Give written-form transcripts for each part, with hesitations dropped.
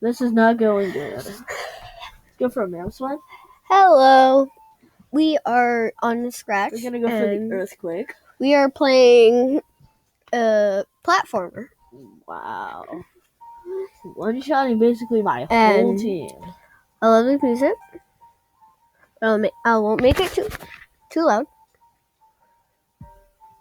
This is not going good. Go for a mouse one. Hello. We are on the scratch. We're gonna go for the earthquake. We are playing a platformer. Wow. One-shotting basically my whole team. I love the music. I won't make it too loud.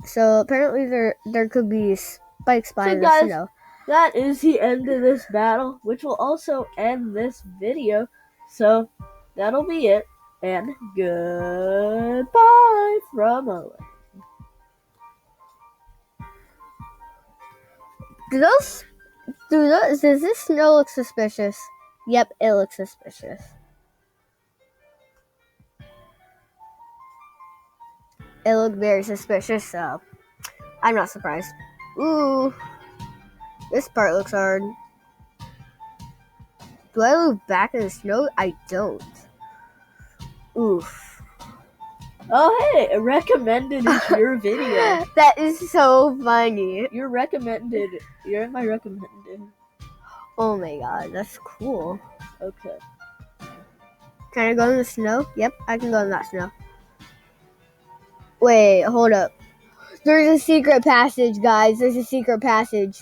So apparently there could be spikes by the snow. That is the end of this battle, which will also end this video. So that'll be it, and goodbye from Owen. Does this snow look suspicious? Yep, it looks suspicious. It looked very suspicious, so I'm not surprised. Ooh, this part looks hard. Do I move back in the snow? I don't. Oof. Oh, hey, recommended is your video. That is so funny. You're recommended. You're in my recommended. Oh my god, that's cool. Okay. Can I go in the snow? Yep, I can go in that snow. Wait, hold up. There's a secret passage, guys. There's a secret passage.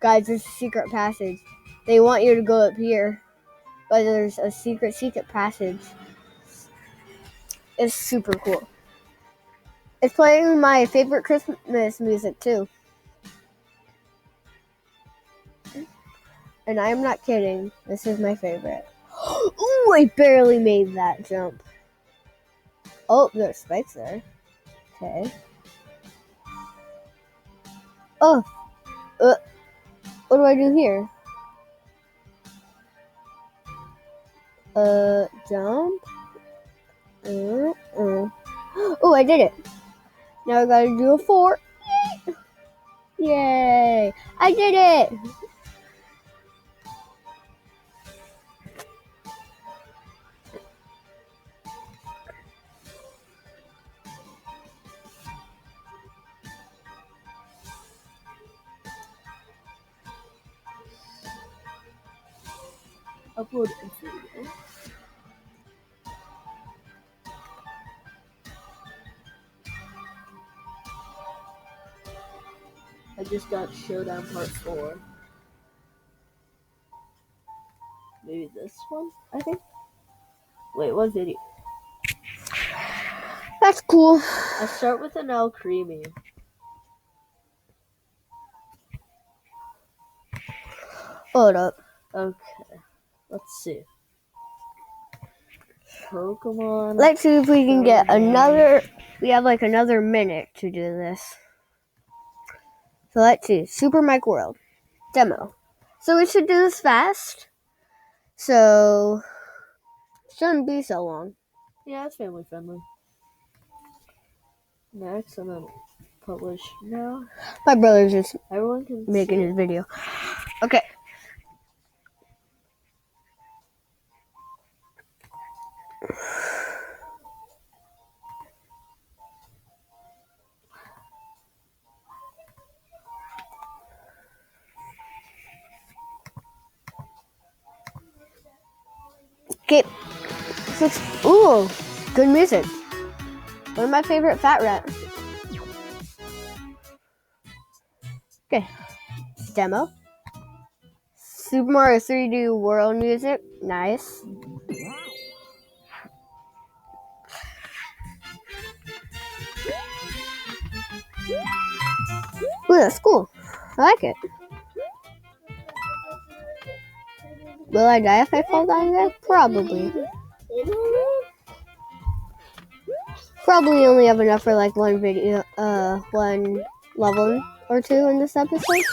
Guys, there's a secret passage. They want you to go up here. But there's a secret passage. It's super cool. It's playing my favorite Christmas music, too. And I am not kidding. This is my favorite. Ooh, I barely made that jump. Oh, there's spikes there. Okay. Oh. What do I do here? Jump. Oh, I did it. Now I gotta do a 4. Yay! I did it! Upload video. I just got Showdown Part 4. Maybe this one, I think. Wait, what video? That's cool. I start with an L Creamy. Hold up. Okay, let's see. Pokemon. Let's see if we can get another. We have like another minute to do this. So let's see. Super Mike World demo. So we should do this fast. So shouldn't be so long. Yeah, it's family friendly. Next, I'm gonna publish now. My brother's just Everyone can making his video. Okay. Okay. Ooh, good music. One of my favorite Fat Rat. Okay. Demo. Super Mario 3D World music. Nice. Ooh, that's cool. I like it. Will I die if I fall down there? Probably. Probably only have enough for like one video, one level or 2 in this episode.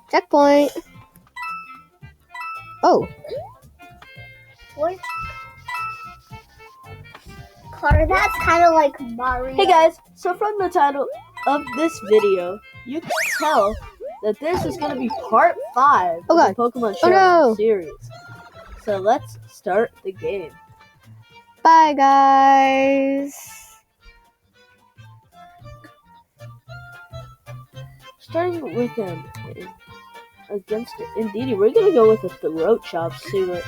Checkpoint. Oh. What? Carter, that's kind of like Mario. Hey guys, so from the title of this video, you can tell that this is going to be part 5 of the Pokemon Showdown series. So let's start the game. Bye guys. Starting with against it. Indeedy, we're gonna go with a throat chop. See what